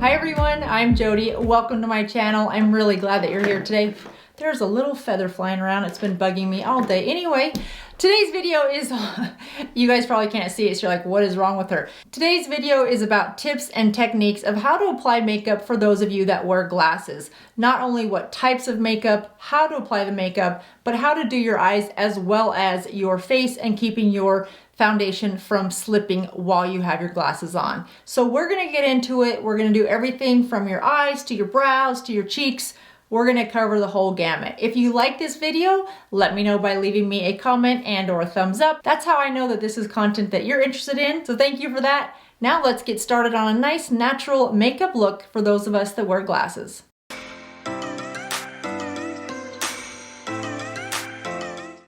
Hi everyone, I'm Jodi. Welcome to my channel. I'm really glad that you're here today. There's a little feather flying around. It's been bugging me all day. Anyway, today's video is, you guys probably can't see it, so you're like, what is wrong with her? Today's video is about tips and techniques of how to apply makeup for those of you that wear glasses. Not only what types of makeup, how to apply the makeup, but how to do your eyes as well as your face and keeping your foundation from slipping while you have your glasses on. So we're gonna get into it. We're gonna do everything from your eyes to your brows to your cheeks. We're gonna cover the whole gamut. If you like this video, let me know by leaving me a comment and or a thumbs up. That's how I know that this is content that you're interested in. So thank you for that. Now let's get started on a nice natural makeup look for those of us that wear glasses.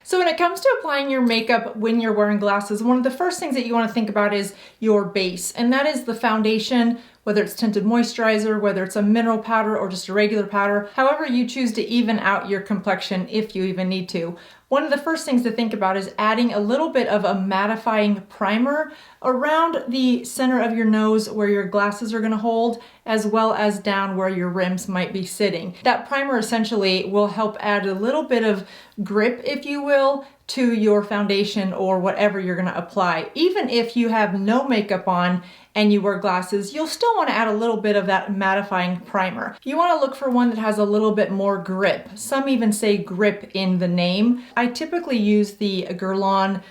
So when it comes to applying your makeup when you're wearing glasses, one of the first things that you want to think about is your base, and that is the foundation, whether it's tinted moisturizer, whether it's a mineral powder or just a regular powder, however you choose to even out your complexion if you even need to. One of the first things to think about is adding a little bit of a mattifying primer around the center of your nose where your glasses are going to hold, as well as down where your rims might be sitting. That primer essentially will help add a little bit of grip, if you will, to your foundation or whatever you're going to apply. Even if you have no makeup on and you wear glasses, you'll still want to add a little bit of that mattifying primer. You want to look for one that has a little bit more grip. Some even say grip in the name. I typically use the Guerlain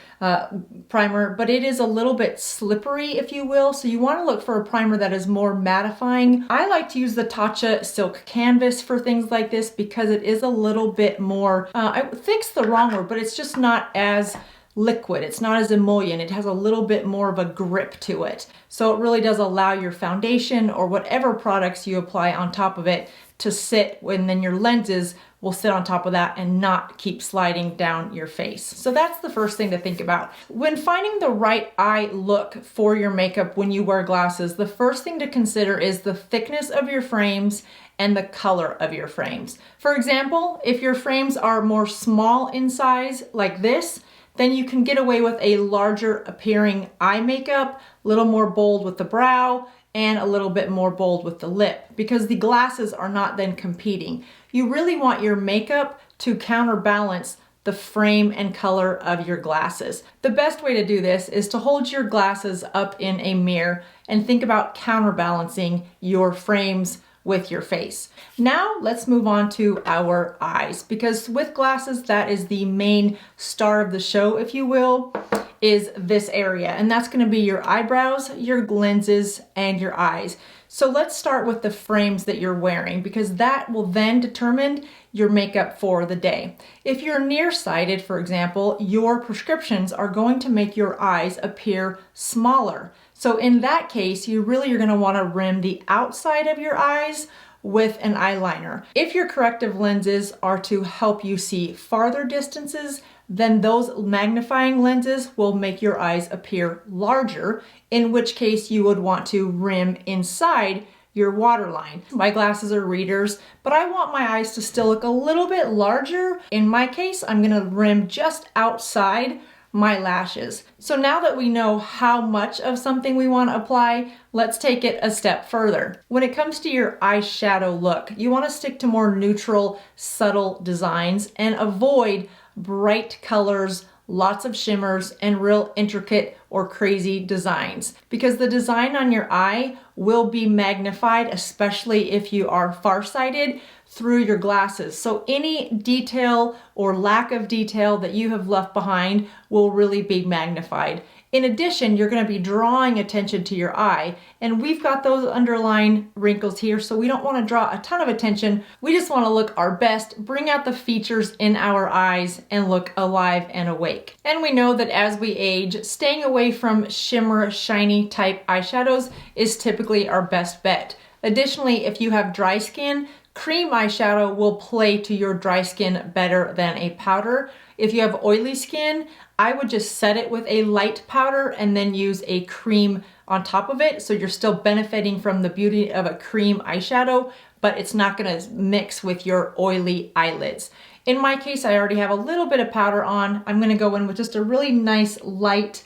primer, but it is a little bit slippery, if you will. So you want to look for a primer that is more mattifying. I like to use the Tatcha Silk Canvas for things like this because it is a little bit more, I think's the wrong word, but it's just not as liquid. It's not as emollient. It has a little bit more of a grip to it. So it really does allow your foundation or whatever products you apply on top of it to sit, and then your lenses will sit on top of that and not keep sliding down your face. So that's the first thing to think about. When finding the right eye look for your makeup when you wear glasses, the first thing to consider is the thickness of your frames and the color of your frames. For example, if your frames are more small in size like this, then you can get away with a larger appearing eye makeup, a little more bold with the brow, and a little bit more bold with the lip, because the glasses are not then competing. You really want your makeup to counterbalance the frame and color of your glasses. The best way to do this is to hold your glasses up in a mirror and think about counterbalancing your frames with your face. Now let's move on to our eyes, because with glasses, that is the main star of the show, if you will, is this area. And that's gonna be your eyebrows, your lenses, and your eyes. So let's start with the frames that you're wearing, because that will then determine your makeup for the day. If you're nearsighted, for example, your prescriptions are going to make your eyes appear smaller. So in that case, you really are going to want to rim the outside of your eyes with an eyeliner. If your corrective lenses are to help you see farther distances, then those magnifying lenses will make your eyes appear larger, in which case you would want to rim inside your waterline. My glasses are readers, but I want my eyes to still look a little bit larger. In my case, I'm gonna rim just outside my lashes. So now that we know how much of something we want to apply, let's take it a step further. When it comes to your eyeshadow look, you want to stick to more neutral, subtle designs and avoid bright colors, lots of shimmers, and real intricate or crazy designs, because the design on your eye will be magnified, especially if you are farsighted, through your glasses. So any detail or lack of detail that you have left behind will really be magnified. In addition, you're going to be drawing attention to your eye, and we've got those underlying wrinkles here, so we don't want to draw a ton of attention. We just want to look our best, bring out the features in our eyes, and look alive and awake. And we know that as we age, staying away from shimmer, shiny type eyeshadows is typically our best bet. Additionally, if you have dry skin, cream eyeshadow will play to your dry skin better than a powder. If you have oily skin, I would just set it with a light powder and then use a cream on top of it. So you're still benefiting from the beauty of a cream eyeshadow, but it's not gonna mix with your oily eyelids. In my case, I already have a little bit of powder on. I'm gonna go in with just a really nice light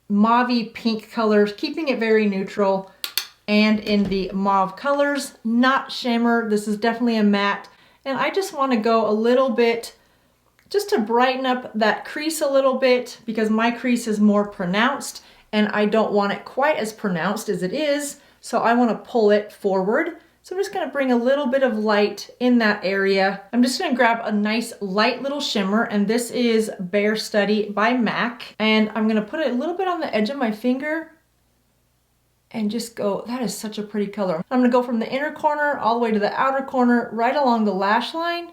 mauve-y pink color, keeping it very neutral. and in the mauve colors, not shimmer. This is definitely a matte. And I just want to go a little bit, just to brighten up that crease a little bit, because my crease is more pronounced and I don't want it quite as pronounced as it is. So I want to pull it forward. So I'm just going to bring a little bit of light in that area. I'm just going to grab a nice light little shimmer, and this is Bare Study by MAC. And I'm going to put it a little bit on the edge of my finger and just go, that is such a pretty color. I'm going to go from the inner corner all the way to the outer corner, right along the lash line,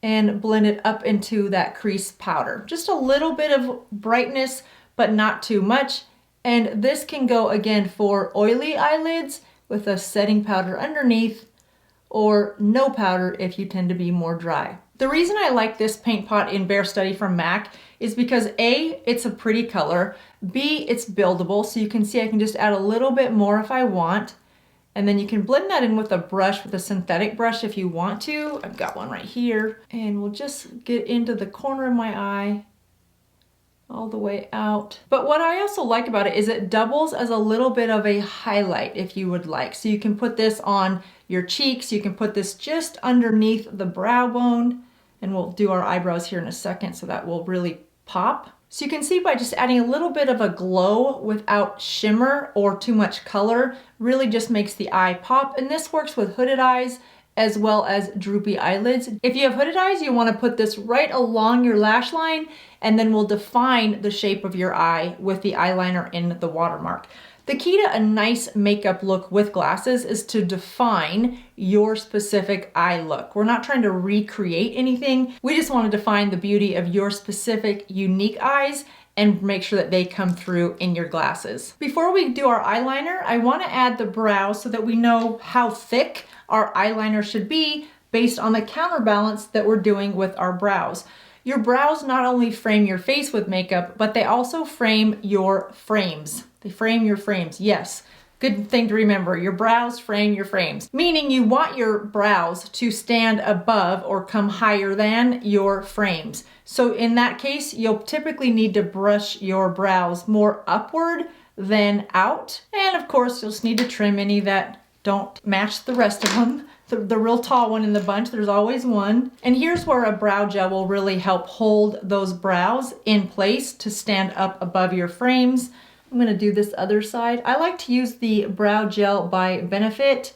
and blend it up into that crease powder. Just a little bit of brightness, but not too much. And this can go again for oily eyelids with a setting powder underneath, or no powder if you tend to be more dry. The reason I like this paint pot in Bare Study from MAC is because A, it's a pretty color, B, it's buildable, so you can see I can just add a little bit more if I want, and then you can blend that in with a brush, with a synthetic brush if you want to. I've got one right here, and we'll just get into the corner of my eye, all the way out. But what I also like about it is it doubles as a little bit of a highlight if you would like. So you can put this on your cheeks, you can put this just underneath the brow bone, and we'll do our eyebrows here in a second so that will really pop. So you can see by just adding a little bit of a glow without shimmer or too much color, really just makes the eye pop. And this works with hooded eyes as well as droopy eyelids. If you have hooded eyes, you want to put this right along your lash line, and then we'll define the shape of your eye with the eyeliner in the watermark. The key to a nice makeup look with glasses is to define your specific eye look. We're not trying to recreate anything. We just want to define the beauty of your specific unique eyes and make sure that they come through in your glasses. Before we do our eyeliner, I want to add the brows so that we know how thick our eyeliner should be based on the counterbalance that we're doing with our brows. Your brows not only frame your face with makeup, but they also frame your frames. They frame your frames, yes. Good thing to remember, your brows frame your frames. Meaning you want your brows to stand above or come higher than your frames. So in that case, you'll typically need to brush your brows more upward than out. And of course, you'll just need to trim any that don't match the rest of them. The real tall one in the bunch, there's always one. And here's where a brow gel will really help hold those brows in place to stand up above your frames. I'm gonna do this other side. I like to use the brow gel by Benefit,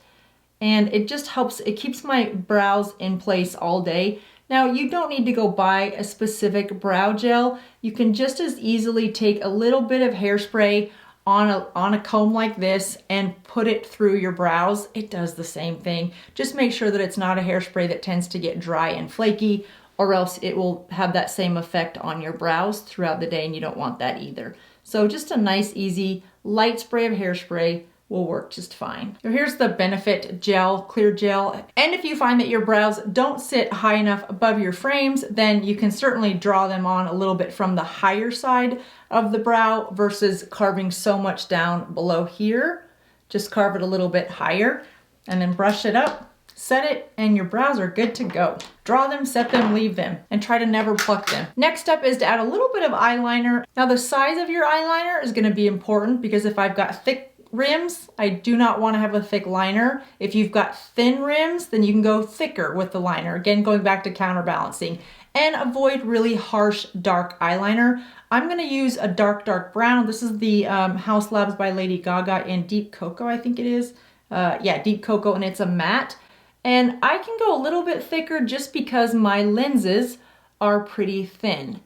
and it just helps, it keeps my brows in place all day. Now, you don't need to go buy a specific brow gel. You can just as easily take a little bit of hairspray on a comb like this and put it through your brows. It does the same thing. Just make sure that it's not a hairspray that tends to get dry and flaky, or else it will have that same effect on your brows throughout the day, and you don't want that either. So just a nice, easy, light spray of hairspray will work just fine. So here's the Benefit gel, clear gel. And if you find that your brows don't sit high enough above your frames, then you can certainly draw them on a little bit from the higher side of the brow versus carving so much down below here. Just carve it a little bit higher and then brush it up, set it, and your brows are good to go. Draw them, set them, leave them, and try to never pluck them. Next up is to add a little bit of eyeliner. Now the size of your eyeliner is gonna be important, because if I've got thick rims, I do not want to have a thick liner. If you've got thin rims, then you can go thicker with the liner. Again, going back to counterbalancing. And avoid really harsh, dark eyeliner. I'm going to use a dark brown. This is the House Labs by Lady Gaga in Deep Cocoa, I think it is. Yeah, Deep Cocoa, and it's a matte. And I can go a little bit thicker just because my lenses are pretty thin.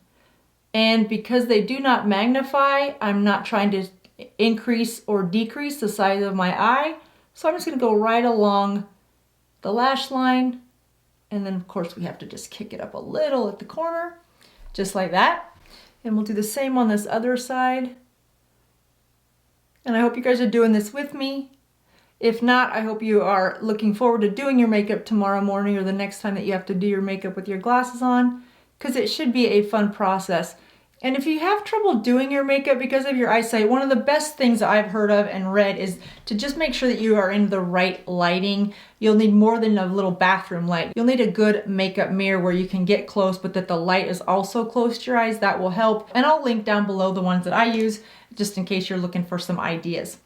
And because they do not magnify, I'm not trying to increase or decrease the size of my eye. So I'm just going to go right along the lash line. And then of course we have to just kick it up a little at the corner, just like that. And we'll do the same on this other side. And I hope you guys are doing this with me. If not, I hope you are looking forward to doing your makeup tomorrow morning or the next time that you have to do your makeup with your glasses on, because it should be a fun process. And if you have trouble doing your makeup because of your eyesight, one of the best things I've heard of and read is to just make sure that you are in the right lighting. You'll need more than a little bathroom light. You'll need a good makeup mirror where you can get close, but that the light is also close to your eyes. That will help. And I'll link down below the ones that I use just in case you're looking for some ideas.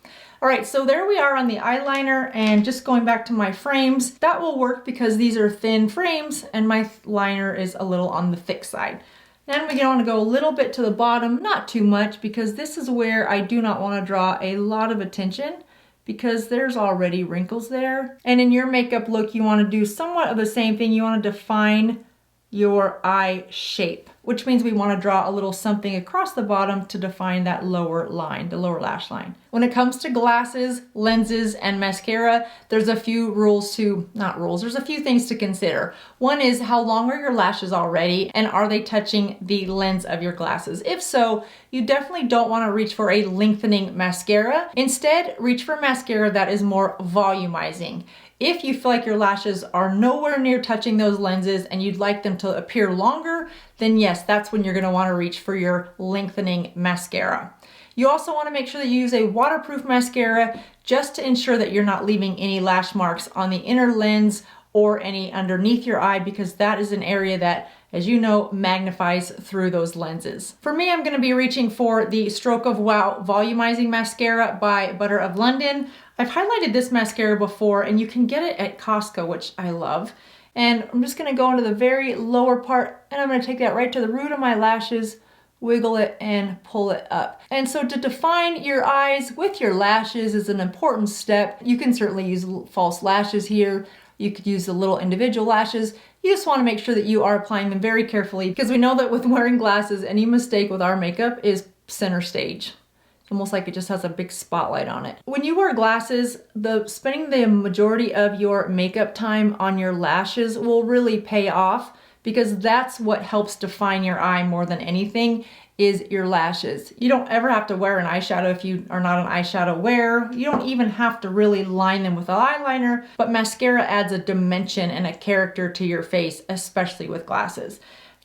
All right, so there we are on the eyeliner, and just going back to my frames, that will work because these are thin frames and my liner is a little on the thick side. Then we want to go a little bit to the bottom, not too much, because this is where I do not want to draw a lot of attention because there's already wrinkles there. And in your makeup look, you want to do somewhat of the same thing. You want to define your eye shape, which means we want to draw a little something across the bottom to define that lower line, the lower lash line. When it comes to glasses, lenses, and mascara, there's a few there's a few things to consider. One is, how long are your lashes already, and are they touching the lens of your glasses? If so, you definitely don't want to reach for a lengthening mascara. Instead, reach for mascara that is more volumizing. If you feel like your lashes are nowhere near touching those lenses and you'd like them to appear longer, then yes, that's when you're going to want to reach for your lengthening mascara. You also want to make sure that you use a waterproof mascara just to ensure that you're not leaving any lash marks on the inner lens or any underneath your eye, because that is an area that, as you know, magnifies through those lenses. For me, I'm going to be reaching for the Stroke of Wow Volumizing Mascara by Butter of London. I've highlighted this mascara before, and you can get it at Costco, which I love. And I'm just going to go into the very lower part, and I'm going to take that right to the root of my lashes, wiggle it, and pull it up. And so to define your eyes with your lashes is an important step. You can certainly use false lashes here. You could use the little individual lashes. You just want to make sure that you are applying them very carefully, because we know that with wearing glasses, any mistake with our makeup is center stage. It's almost like it just has a big spotlight on it. When you wear glasses, spending the majority of your makeup time on your lashes will really pay off, because that's what helps define your eye more than anything, is your lashes. You don't ever have to wear an eyeshadow if you are not an eyeshadow wearer. You don't even have to really line them with an eyeliner, but mascara adds a dimension and a character to your face, especially with glasses.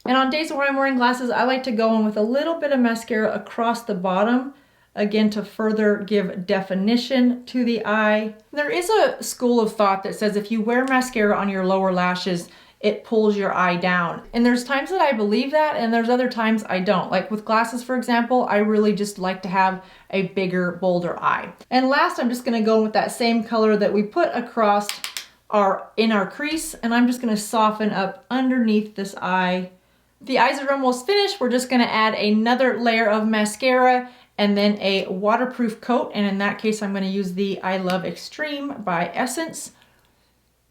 And on days where I'm wearing glasses, I like to go in with a little bit of mascara across the bottom, again, to further give definition to the eye. There is a school of thought that says if you wear mascara on your lower lashes, it pulls your eye down. And there's times that I believe that, and there's other times I don't. Like with glasses, for example, I really just like to have a bigger, bolder eye. And last, I'm just gonna go with that same color that we put across in our crease, and I'm just gonna soften up underneath this eye. The eyes are almost finished. We're just gonna add another layer of mascara and then a waterproof coat. And in that case, I'm gonna use the I Love Extreme by Essence.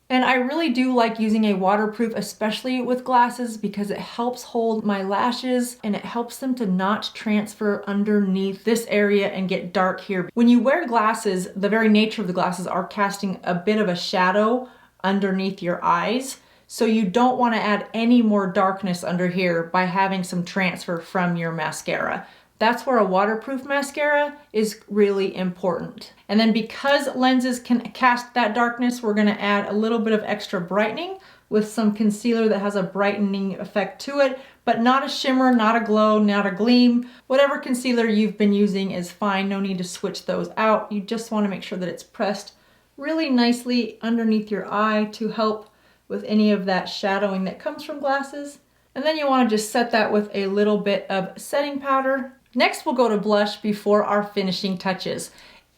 And I really do like using a waterproof, especially with glasses, because it helps hold my lashes and it helps them to not transfer underneath this area and get dark here. When you wear glasses, the very nature of the glasses are casting a bit of a shadow underneath your eyes. So you don't want to add any more darkness under here by having some transfer from your mascara. That's where a waterproof mascara is really important. And then because lenses can cast that darkness, we're gonna add a little bit of extra brightening with some concealer that has a brightening effect to it, but not a shimmer, not a glow, not a gleam. Whatever concealer you've been using is fine. No need to switch those out. You just wanna make sure that it's pressed really nicely underneath your eye to help with any of that shadowing that comes from glasses. And then you wanna just set that with a little bit of setting powder. Next, we'll go to blush before our finishing touches.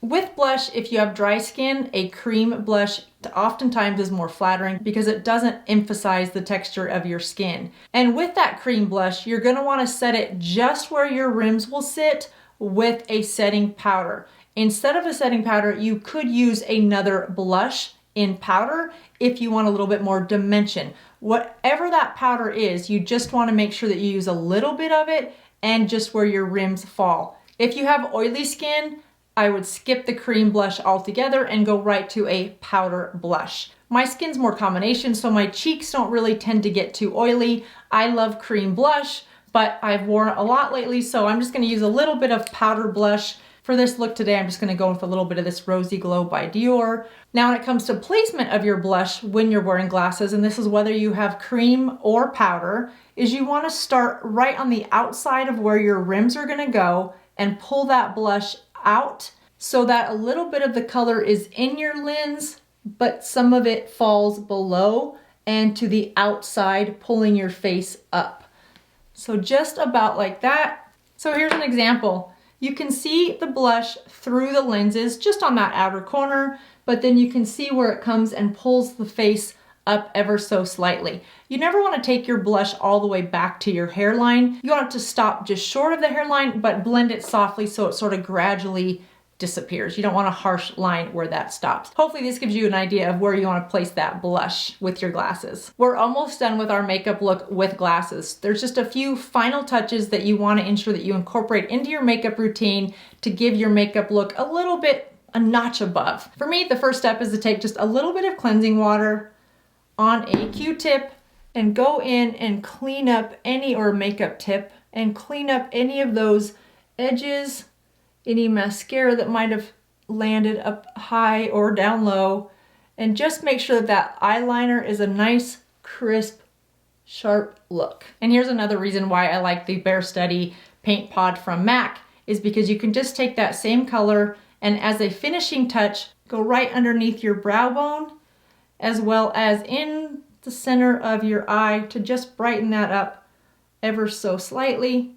With blush, if you have dry skin, a cream blush oftentimes is more flattering because it doesn't emphasize the texture of your skin. And with that cream blush, you're gonna wanna set it just where your rims will sit with a setting powder. Instead of a setting powder, you could use another blush in powder if you want a little bit more dimension. Whatever that powder is, you just wanna make sure that you use a little bit of it and just where your rims fall. If you have oily skin, I would skip the cream blush altogether and go right to a powder blush. My skin's more combination, so my cheeks don't really tend to get too oily. I love cream blush, but I've worn it a lot lately, so I'm just gonna use a little bit of powder blush. For this look today, I'm just gonna go with a little bit of this Rosy Glow by Dior. Now, when it comes to placement of your blush when you're wearing glasses, and this is whether you have cream or powder, is you wanna start right on the outside of where your rims are gonna go and pull that blush out so that a little bit of the color is in your lens, but some of it falls below and to the outside, pulling your face up. So just about like that. So here's an example. you can see the blush through the lenses just on that outer corner, but then you can see where it comes and pulls the face up ever so slightly. You never want to take your blush all the way back to your hairline. You want it to stop just short of the hairline, but blend it softly so it sort of gradually disappears. You don't want a harsh line where that stops. Hopefully this gives you an idea of where you want to place that blush with your glasses. We're almost done with our makeup look with glasses. There's just a few final touches that you want to ensure that you incorporate into your makeup routine to give your makeup look a little bit a notch above. For me, the first step is to take just a little bit of cleansing water on a Q-tip and go in and clean up any, or makeup tip, and clean up any of those edges, any mascara that might have landed up high or down low, and just make sure that that eyeliner is a nice, crisp, sharp look. And here's another reason why I like the Bare Study Paint Pod from MAC, is because you can just take that same color and as a finishing touch, go right underneath your brow bone, as well as in the center of your eye to just brighten that up ever so slightly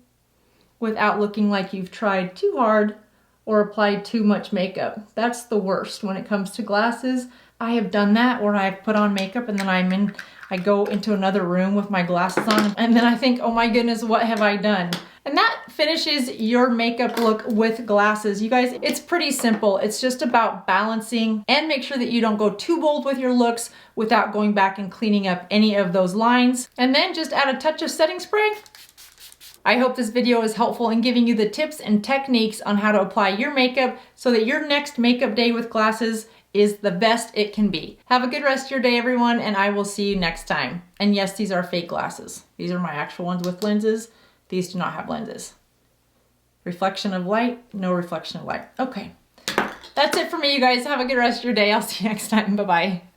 without looking like you've tried too hard or applied too much makeup. That's the worst when it comes to glasses. I have done that where I've put on makeup and then I go into another room with my glasses on and then I think, oh my goodness, what have I done? And that finishes your makeup look with glasses. You guys, it's pretty simple. It's just about balancing and make sure that you don't go too bold with your looks without going back and cleaning up any of those lines. And then just add a touch of setting spray. I hope this video is helpful in giving you the tips and techniques on how to apply your makeup so that your next makeup day with glasses is the best it can be. Have a good rest of your day, everyone, and I will see you next time. And yes, these are fake glasses. These are my actual ones with lenses. These do not have lenses. Reflection of light, no reflection of light. Okay, that's it for me, you guys. Have a good rest of your day. I'll see you next time. Bye-bye.